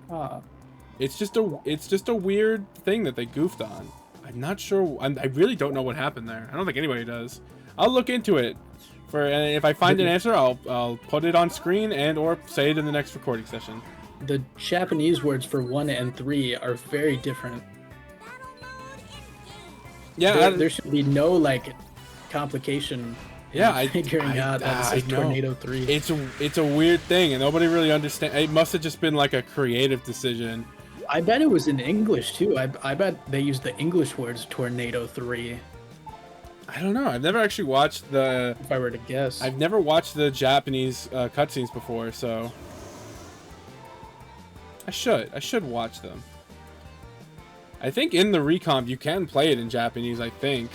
Ah, It's just a weird thing that they goofed on. I'm not sure. I really don't know what happened there. I don't think anybody does. I'll look into it. And if I find an answer, I'll put it on screen and or say it in the next recording session. the Japanese words for 1 and 3 are very different. Yeah, There should be no like complication. Figuring out that this is Tornado 3. It's a weird thing, and nobody really understands. It must have just been like a creative decision. I bet it was in English too. I bet they used the English words Tornado 3. I don't know. I've never actually watched the. If I were to guess, I've never watched the Japanese cutscenes before, so I should watch them. I think in the recomp you can play it in Japanese. I think,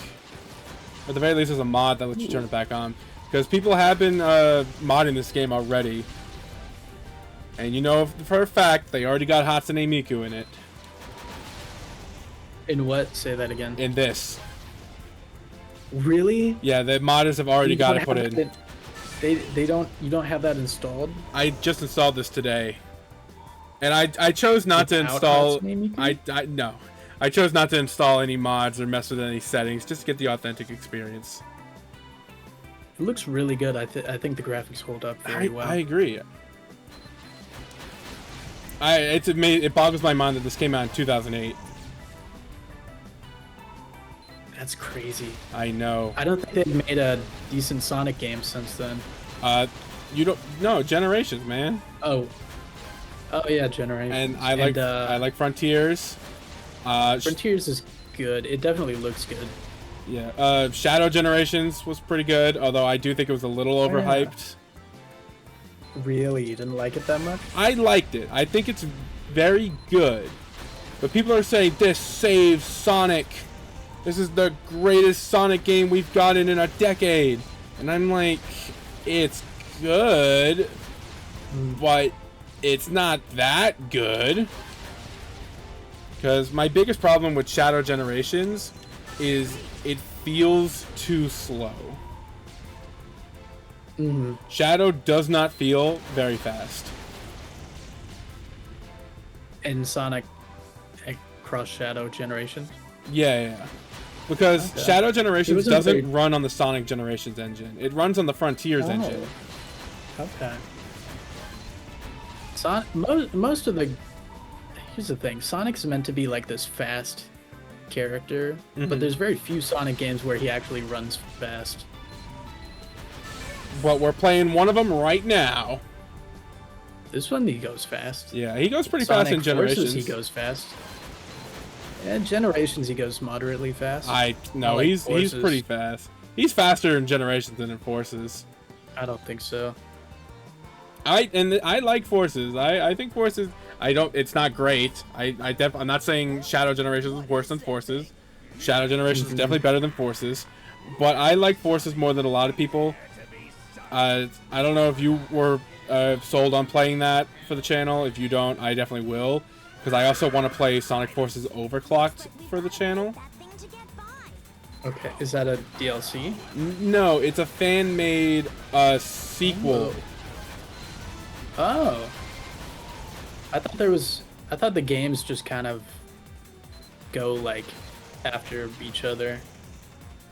at the very least, there's a mod that lets you turn it back on, because people have been modding this game already, and you know for a fact they already got Hatsune Miku in it. In what? Say that again. In this. Really? Yeah, the modders have already got it put in. They don't. You don't have that installed. I just installed this today, and I chose not to install. No, I chose not to install any mods or mess with any settings, just to get the authentic experience. It looks really good. I think the graphics hold up very well. I agree. It boggles my mind that this came out in 2008. That's crazy. I know. I don't think they've made a decent Sonic game since then. You don't. No, Generations, man. Oh yeah, Generations. And I like Frontiers. Frontiers is good. It definitely looks good. Yeah. Shadow Generations was pretty good, although I do think it was a little overhyped. Really? You didn't like it that much? I liked it. I think it's very good. But people are saying this saves Sonic. This is the greatest Sonic game we've gotten in a decade. And I'm like, it's good, but it's not that good. Because my biggest problem with Shadow Generations is it feels too slow. Mm-hmm. Shadow does not feel very fast. In Sonic Cross Shadow Generations? Yeah. Because Shadow Generations doesn't run on the Sonic Generations engine. It runs on the Frontiers engine. Okay. Most of the... Here's the thing. Sonic's meant to be like this fast character, but there's very few Sonic games where he actually runs fast. But we're playing one of them right now. This one, he goes fast. Yeah, he goes pretty fast in Generations. He goes fast. And Generations, he goes moderately fast. He's pretty fast. He's faster in Generations than in Forces. I don't think so. I like Forces. I think Forces. It's not great. I'm not saying Shadow Generations is worse than Forces. Shadow Generations is definitely better than Forces. But I like Forces more than a lot of people. I don't know if you were sold on playing that for the channel. If you don't, I definitely will. Because I also want to play Sonic Forces Overclocked for the channel. Okay, is that a DLC? No, it's a fan-made sequel. Oh. I thought the games just kind of go like after each other.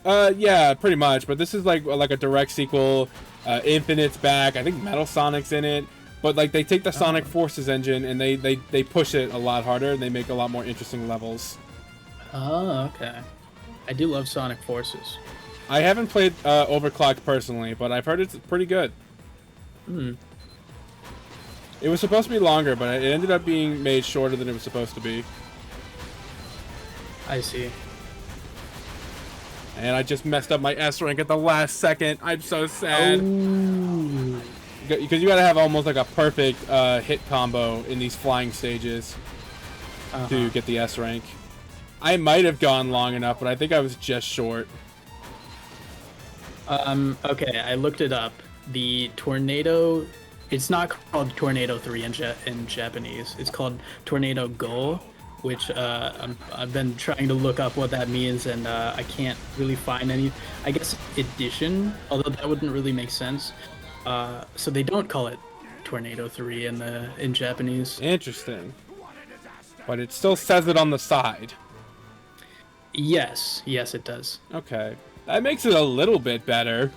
Yeah, pretty much. But this is like a direct sequel. Infinite's back. I think Metal Sonic's in it. But like they take the Sonic Forces engine and they push it a lot harder and they make a lot more interesting levels. Oh, okay. I do love Sonic Forces. I haven't played Overclocked personally, but I've heard it's pretty good. It was supposed to be longer, but it ended up being made shorter than it was supposed to be. I see. And I just messed up my S rank at the last second. I'm so sad. Because you gotta have almost like a perfect hit combo in these flying stages to get the S rank. I might have gone long enough, but I think I was just short. Okay, I looked it up. The Tornado... It's not called Tornado 3 in Japanese. It's called Tornado Go, which I've been trying to look up what that means, and I can't really find any. I guess edition, although that wouldn't really make sense. So they don't call it Tornado 3 in Japanese. Interesting. but it still says it on the side. Yes, it does. Okay, that makes it a little bit better.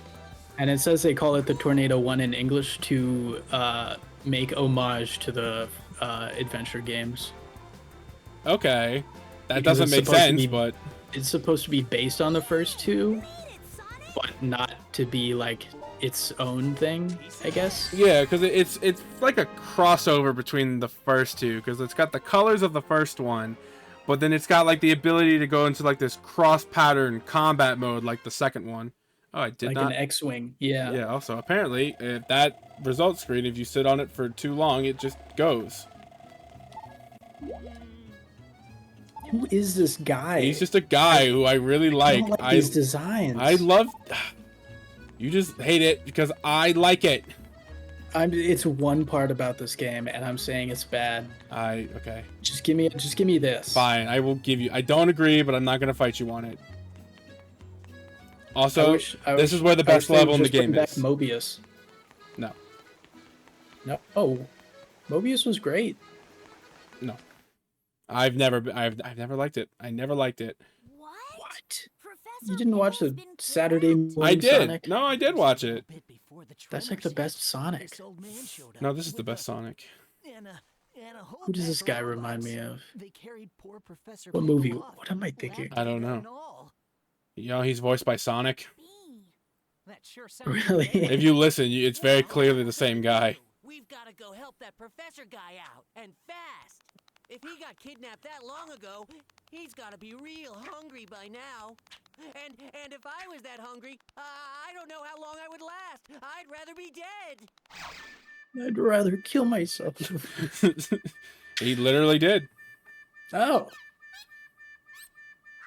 And it says they call it the Tornado 1 in English to make homage to the adventure games. Okay, that Because doesn't it's make supposed to sense, be- but It's supposed to be based on the first two, but not to be like its own thing, I guess. yeah, because it's like a crossover between the first two, because it's got the colors of the first one, but then it's got like the ability to go into like this cross pattern combat mode like the second one. Oh, I did Like not. an X-wing. Yeah. Yeah. Also, apparently, if that result screen, if you sit on it for too long, it just goes. Who is this guy? He's just a guy who I really I like. don't like these designs. I love. You just hate it because I like it. It's one part about this game, and I'm saying it's bad. Okay. Just give me this. Fine, I will give you. I don't agree, but I'm not gonna fight you on it. Also, this is where the best level in the game is. Mobius. No. No. Oh, Mobius was great. No. I've never liked it. I never liked it. What? You didn't watch the Saturday morning I did. Sonic? No, I did watch it. That's like the best Sonic. No, this is the best Sonic. Who does this guy remind me of? What movie? What am I thinking? I don't know. You know, he's voiced by Sonic. Really? If you listen, it's very clearly the same guy. We've got to go help that professor guy out, and fast. If he got kidnapped that long ago, he's got to be real hungry by now. And if I was that hungry, I don't know how long I would last. I'd rather be dead. I'd rather kill myself. He literally did. Oh.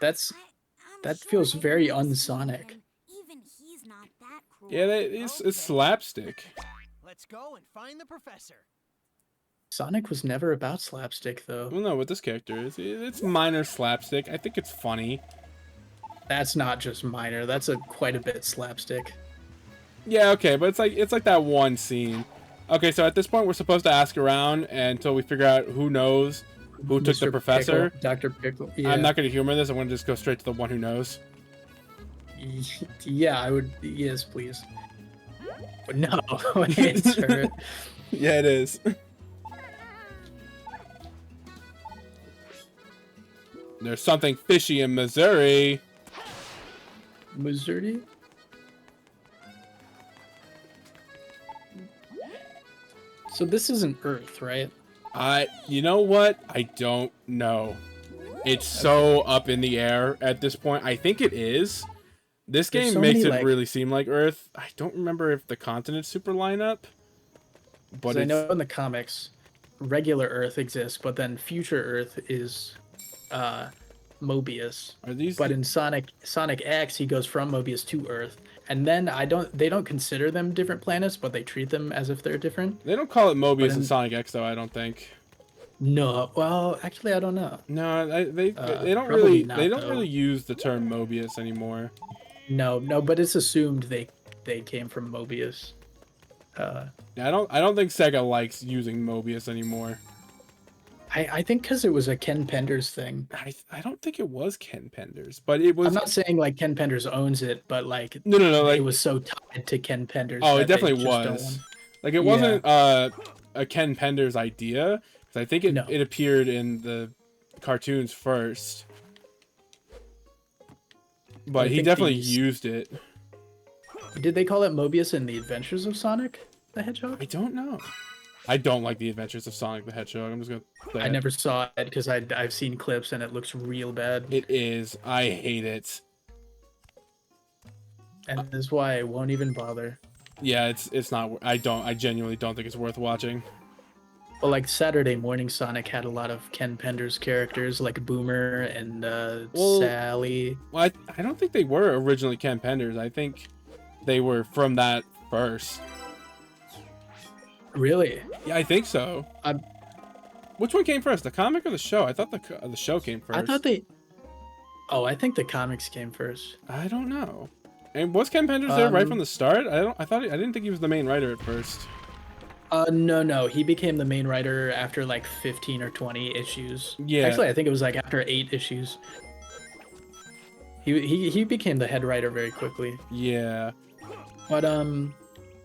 That feels very unsonic. Even he's not that cruel. Yeah, it's slapstick. Let's go and find the professor. Sonic was never about slapstick, though. Well, no, what this character is, it's minor slapstick. I think it's funny. That's not just minor. That's quite a bit slapstick. Yeah, okay, but it's like that one scene. Okay, so at this point, we're supposed to ask around until we figure out who knows who took the Mr. professor. Pickle, Dr. Pickle. Yeah. I'm not going to humor this. I'm going to just go straight to the one who knows. Yeah, I would. Yes, please. No, it's her. Yeah, it is. There's something fishy in Missouri. Missouri? So this isn't Earth, right? You know what? I don't know. It's so up in the air at this point. I think it is. This There's game so makes many, it really seem like Earth. I don't remember if the continents super line up. But I know in the comics, regular Earth exists, but then future Earth is Mobius. Are these? But in Sonic X, he goes from Mobius to Earth, and then they don't consider them different planets, but they treat them as if they're different. They don't call it Mobius in in- Sonic X though. I don't think. No, well, actually, I don't know. No, they don't probably really not, they don't though. really use the term Mobius anymore. No, but it's assumed they came from Mobius. I don't think Sega likes using Mobius anymore. I think because it was a Ken Penders thing. I don't think it was Ken Penders, but it was. I'm not saying like Ken Penders owns it, but like No, like it was so tied to Ken Penders. oh, that it they definitely just don't was. want- Like it Yeah. wasn't a Ken Penders idea. 'Cause I think No. it appeared in the cartoons first, but I he think definitely these- used it. Did they call it Mobius in the Adventures of Sonic the Hedgehog? I don't know. I don't like the Adventures of Sonic the Hedgehog. I'm just gonna. Say I it. never saw it because I've seen clips and it looks real bad, It is. I hate it. and that's why I won't even bother. Yeah, it's not. I genuinely don't think it's worth watching. Well, like Saturday Morning Sonic had a lot of Ken Penders characters like Boomer and Well- Sally. Well, I don't think they were originally Ken Penders. I think they were from that first. Really? Yeah, I think so. I'm- Which one came first, the comic or the show? I thought the show came first. I thought they. Oh, I think the comics came first. I don't know. And was Ken Penders there right Um, from the start? I didn't think he was the main writer at first. No. He became the main writer after like 15 or 20 issues. Yeah. Actually, I think it was like after 8 issues. He became the head writer very quickly. Yeah. But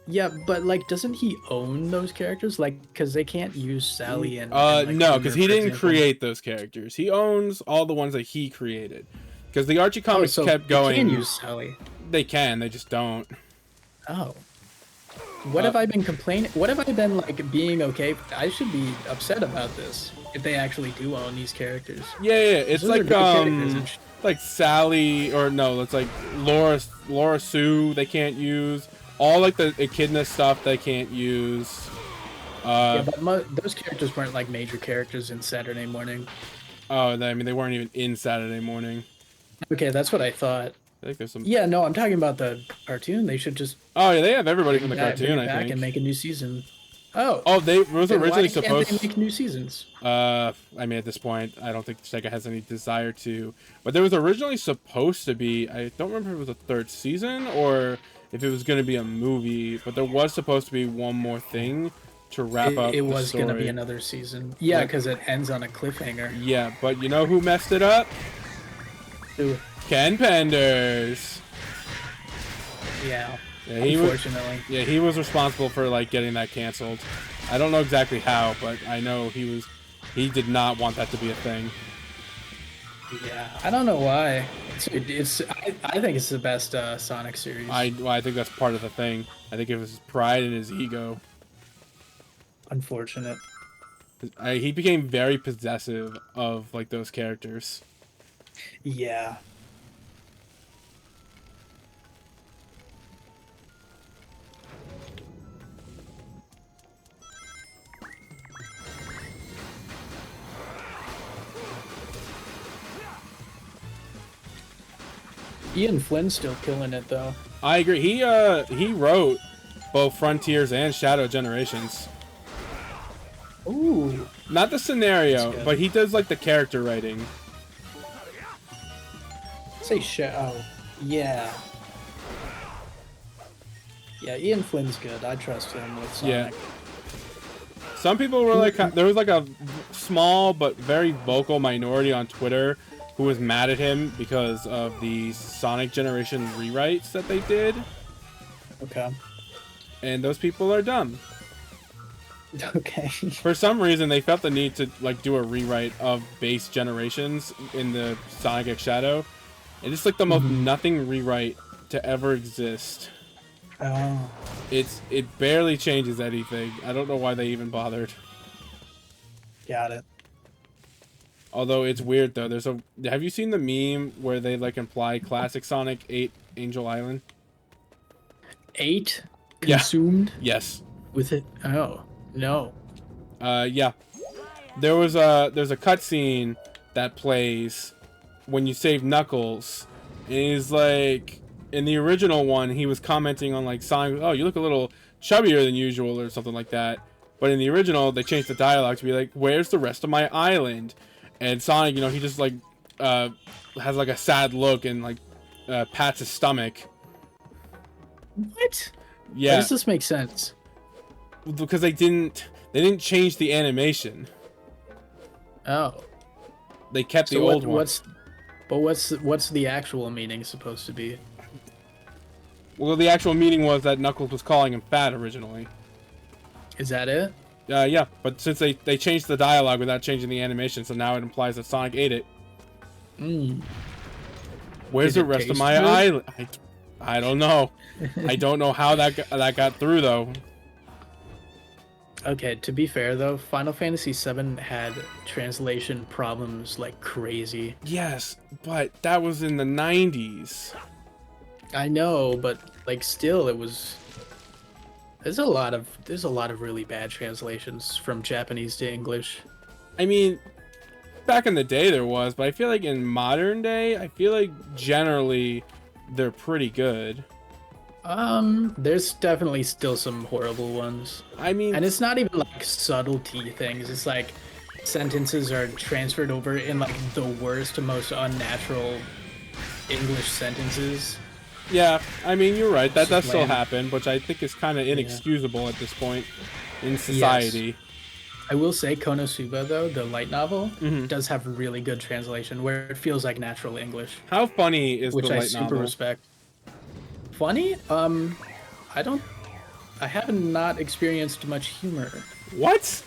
yeah, but like, doesn't he own those characters? Like, because they can't use Sally and like, No, because Junior, he for didn't example. create those characters. He owns all the ones that he created. Because the Archie comics so kept they going. can use Sally. They can, they just don't. Oh. What have I been complaining? What have I been like being okay? I should be upset about this if they actually do own these characters. Yeah, it's Those are like good characters and like Sally, or no, it's like Laura Sue. They can't use all like the Echidna stuff. They can't use. Yeah, but those characters weren't like major characters in Saturday Morning. Oh, I mean, they weren't even in Saturday Morning. Okay, that's what I thought. I think there's some. Yeah, no, I'm talking about the cartoon. They should just Oh yeah, they have everybody from the bring cartoon. it I back think. and make a new season. Oh, Oh, they was then originally why can't supposed. they make new seasons? I mean, at this point, I don't think Sega has any desire to. But there was originally supposed to be. I don't remember if it was a third season or if it was going to be a movie. But there was supposed to be one more thing to wrap up. It the was going to be story. another season. Yeah, Like- because it ends on a cliffhanger. Yeah, but you know who messed it up? Ooh, Ken Penders. yeah, Yeah, he was. unfortunately. Yeah, he was responsible for like getting that canceled. I don't know exactly how, but I know he was. He did not want that to be a thing. Yeah, I don't know why. I think it's the best Sonic series. I think that's part of the thing. I think it was his pride and his ego. Unfortunate. He became very possessive of like those characters. Yeah. Ian Flynn's still killing it though. I agree. He wrote both Frontiers and Shadow Generations. Ooh. Not the scenario, That's good. but he does like the character writing. Say oh, yeah. Yeah, Ian Flynn's good. I trust him with Yeah. Sonic. Some people were like, there was like a small but very vocal minority on Twitter who was mad at him because of the Sonic Generation rewrites that they did, Okay. and those people are dumb. Okay. For some reason, they felt the need to like do a rewrite of base Generations in the Sonic X Shadow, and it's like the most nothing rewrite to ever exist. Oh. It barely changes anything. I don't know why they even bothered. Got it. Although it's weird though. Have you seen the meme where they like imply classic Sonic 8 Angel Island? 8 Yeah. consumed Yes. with it. Oh no. Yeah. There's a cutscene that plays when you save Knuckles, and he's like, in the original one, he was commenting on like Sonic. Oh, you look a little chubbier than usual, or something like that. But in the original, they changed the dialogue to be like, "Where's the rest of my island?" And Sonic, he just like has like a sad look and like pats his stomach. What? How Yeah, does this make sense? because they didn't change the animation. Oh. They kept the So old one. what's the actual meaning supposed to be? Well, the actual meaning was that Knuckles was calling him fat originally. Is that it? Yeah, but since they changed the dialogue without changing the animation, so now it implies that Sonic ate it. Mm. Where's Did the it rest of taste my good? island? I don't know. I don't know how that got through though. Okay, to be fair though, Final Fantasy VII had translation problems like crazy. Yes, but that was in the 90s. I know, but like still it was there's a lot of really bad translations from Japanese to English. I mean, back in the day there was, but I feel like in modern day, I feel like generally they're pretty good. There's definitely still some horrible ones. I mean, And it's not even like subtlety things. It's like sentences are transferred over in like the worst, most unnatural English sentences. yeah, I mean, you're right. That It's does just still lame. happen, which I think is kind of inexcusable at this point. in society. I will say Konosuba, though, the light novel, Mhm. does have really good translation where it feels like natural English, How funny is which the I light super novel? respect. Funny? I don't. I haven't not experienced much humor. What?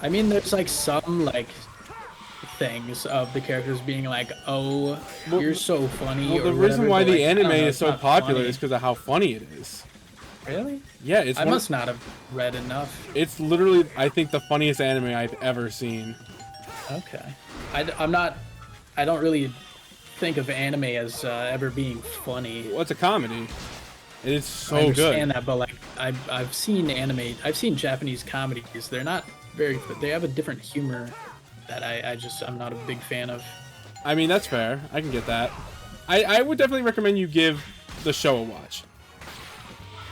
I mean, there's like some like things of the characters being like, "Oh, Well, you're so funny." Well, or the whatever, reason why but, the like, I anime don't know, is it's so not popular funny. is because of how funny it is. Really? Yeah, it's I one. must not have read enough. It's literally, I think, the funniest anime I've ever seen. Okay. I'm not. I don't really think of anime as ever being funny. Well, it's a comedy. It is I so understand good. that, but like I've seen anime. I've seen Japanese comedies. They're not very. They have a different humor that I'm not a big fan of. I mean, that's fair. I can get that. I would definitely recommend you give the show a watch.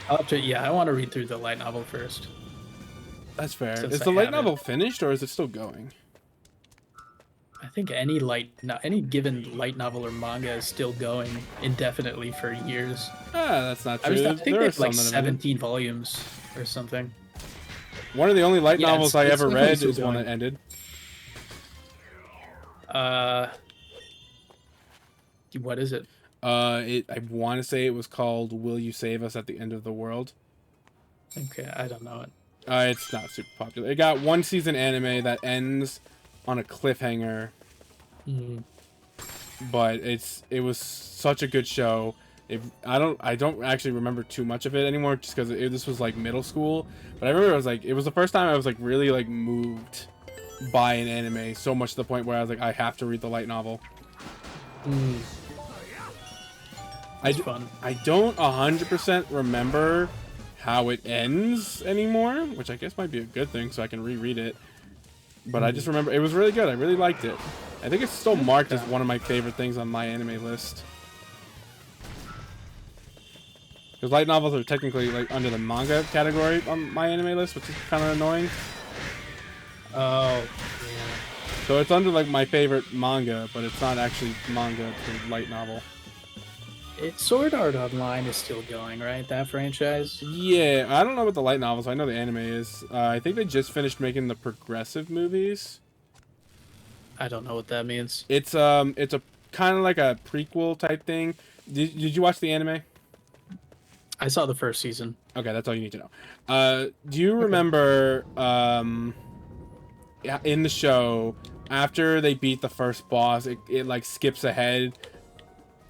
I'll have to. Yeah, I want to read through the light novel first. That's fair. Since Is I the light have it. novel finished or is it still going? I think any given light novel or manga is still going indefinitely for years. Ah, that's not I true. think There they are have like some that have ended. 17 volumes or something. One of the only light Yeah, novels I it's ever definitely read still is one going. that ended. What is it? I want to say it was called "Will You Save Us at the End of the World." Okay, I don't know it. It's not super popular. It got one season anime that ends on a cliffhanger, Mm. but it was such a good show. I don't actually remember too much of it anymore, just because this was like middle school. But I remember it was the first time I was like really like moved by an anime so much to the point where I was like, I have to read the light novel. Mm. It's fun. I don't 100% remember how it ends anymore, which I guess might be a good thing, so I can reread it. But I just remember it was really good. I really liked it. I think it's still marked as one of my favorite things on my anime list. Because light novels are technically like under the manga category on my anime list, which is kind of annoying. Oh, So it's under like my favorite manga, but it's not actually manga, it's a light novel. Sword Art Online is still going, right? That franchise. Yeah, I don't know about the light novels. I know the anime is. I think they just finished making the progressive movies. I don't know what that means. It's a kind of like a prequel type thing. Did you watch the anime? I saw the first season. Okay, that's all you need to know. Do you remember in the show after they beat the first boss, it like skips ahead?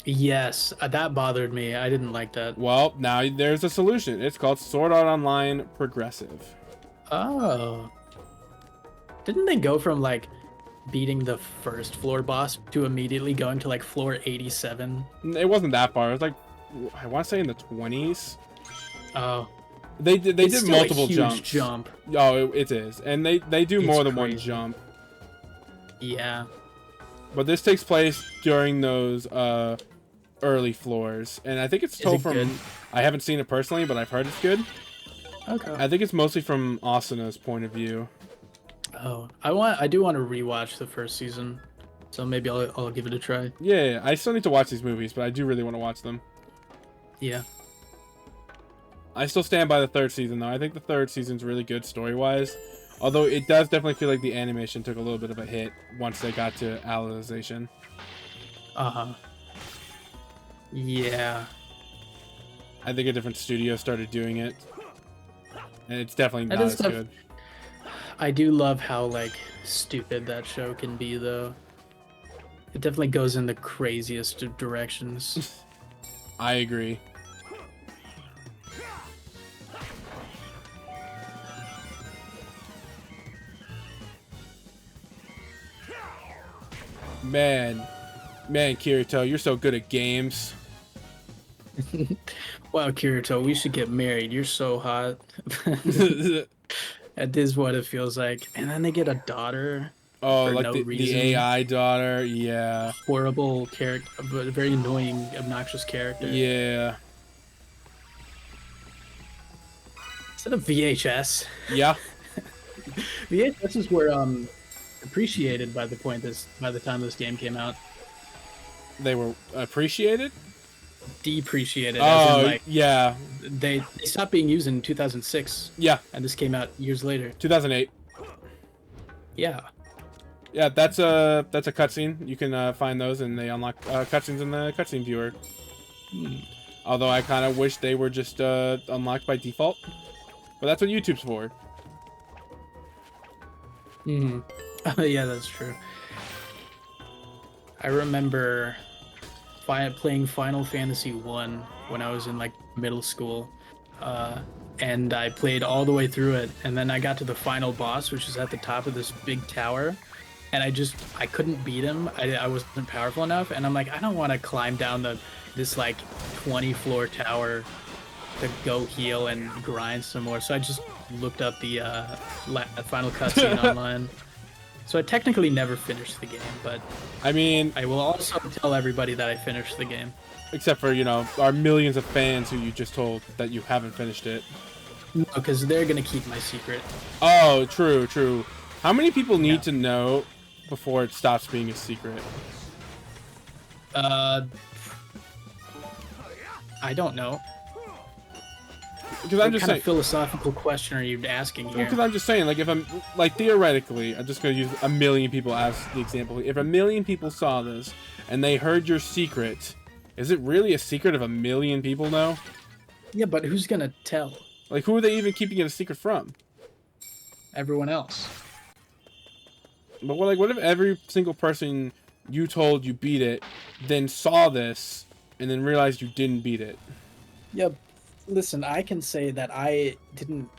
Yes, that bothered me. I didn't like that. Well, now there's a solution. It's called Sword Art Online Progressive. Oh. Didn't they go from like beating the first floor boss to immediately going to like floor 87? It wasn't that far. It was like, I want to say in the 20s. Oh. They did It's still multiple a huge jumps. jump. Oh, it is, and they do It's more than one crazy. jump. Yeah. But this takes place during those early floors, and I think it's told it from. good? I haven't seen it personally, but I've heard it's good. Okay. I think it's mostly from Asuna's point of view. Oh, I do want to rewatch the first season, so maybe I'll give it a try. Yeah, I still need to watch these movies, but I do really want to watch them. Yeah. I still stand by the third season, though. I think the third season's really good story-wise. Although it does definitely feel like the animation took a little bit of a hit once they got to Alicization. Uh-huh. Yeah. I think a different studio started doing it. And it's definitely That not is as def- good. I do love how like stupid that show can be, though. It definitely goes in the craziest of directions. I agree. Man, Kirito, you're so good at games. Wow, Kirito, we should get married. You're so hot. That is what it feels like. And then they get a daughter. Oh, For like no the reason. AI daughter, yeah. Horrible character, but a very annoying, obnoxious character. Yeah. Instead of VHS. Yeah. VHS were appreciated by the time this game came out. They were appreciated? depreciated. As in, Oh, like, yeah. they stopped being used in 2006, Yeah, and this came out years later. 2008. Yeah. Yeah, that's a cutscene. You can find those, and they unlock cutscenes in the cutscene viewer. Although I kind of wish they were just unlocked by default. But that's what YouTube's for. Yeah, that's true. I remember playing Final Fantasy 1 when I was in like middle school, and I played all the way through it, and then I got to the final boss, which is at the top of this big tower, and I couldn't beat him. I wasn't powerful enough, and I'm like, I don't want to climb down this like 20-floor tower to go heal and grind some more. So I just looked up the final cutscene online. So I technically never finished the game, but I mean, I will also tell everybody that I finished the game. except for, you know, our millions of fans who you just told that you haven't finished it. No, because they're gonna keep my secret. Oh, true, true. How many people need to know before it stops being a secret? I don't know. Because I'm What just kind saying. of philosophical question are you asking here? Because I'm just saying, like, if I'm, like, theoretically, I'm just going to use a million people as the example. If a million people saw this and they heard your secret, is it really a secret if a million people know? Yeah, but who's gonna tell? Like, who are they even keeping it a secret from? Everyone else. But, like, what if every single person you told you beat it, then saw this, and then realized you didn't beat it? Yeah, listen, I can say that I didn't,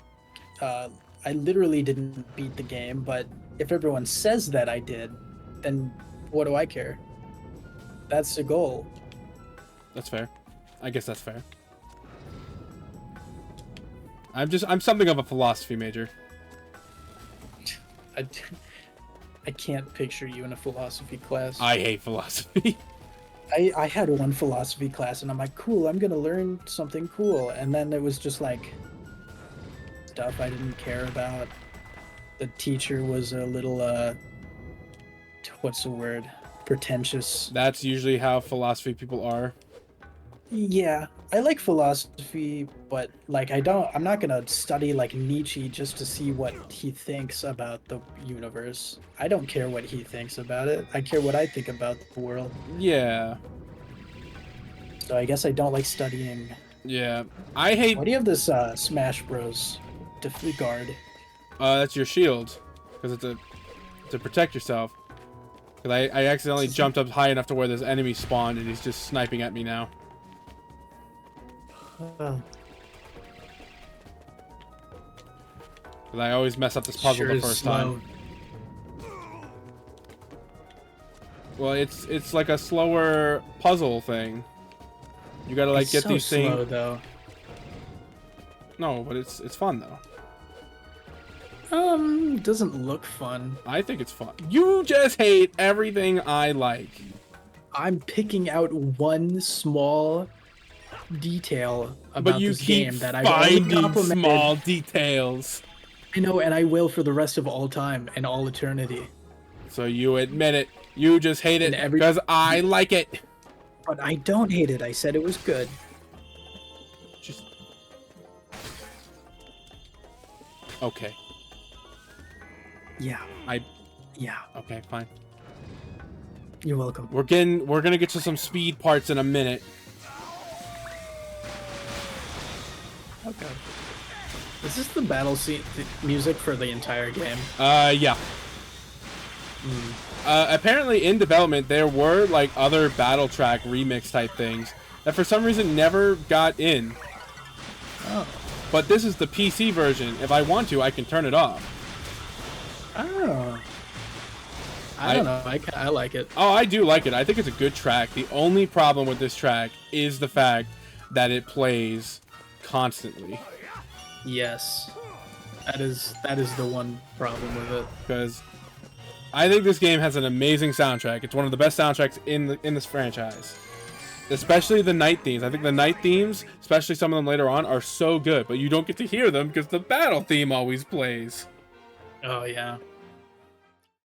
I literally didn't beat the game, but if everyone says that I did, then what do I care? That's the goal. That's fair. I guess that's fair. I'm something of a philosophy major. I can't picture you in a philosophy class. I hate philosophy. I had one philosophy class and I'm like, cool, I'm gonna learn something cool. And then it was just like stuff I didn't care about. The teacher was a little, what's the word? Pretentious. That's usually how philosophy people are. Yeah, I like philosophy, but like I'm not gonna study like Nietzsche just to see what he thinks about the universe. I don't care what he thinks about it. I care what I think about the world. Yeah. So I guess I don't like studying. Yeah. I hate... Why do you have this Smash Bros. Guard? That's your shield. Because it's to protect yourself. Because I accidentally jumped up high enough to where this enemy spawned and he's just sniping at me now. Oh. Because I always mess up this puzzle the first time. Well, it's like a slower puzzle thing. You gotta like get so these slow, things. though. No, but it's fun though. It doesn't look fun. I think it's fun. You just hate everything I like. I'm picking out one small detail about But you this keep game that I finding small details. I know, and I will for the rest of all time and all eternity. So you admit it. You just hate it And because I like it. But I don't hate it. I said it was good. Just... Okay. Yeah. Yeah. Okay, fine. You're welcome. We're gonna get to some speed parts in a minute. Okay. Is this the battle scene music for the entire game? Yeah. Apparently in development there were like other battle track remix type things that for some reason never got in. Oh. But this is the PC version. If I want to, I can turn it off. Oh. I don't know. I like it. Oh, I do like it. I think it's a good track. The only problem with this track is the fact that it plays constantly. Yes. That is the one problem with it. Because I think this game has an amazing soundtrack. It's one of the best soundtracks in this franchise. Especially the night themes. I think the night themes, especially some of them later on, are so good. But you don't get to hear them because the battle theme always plays. Oh yeah.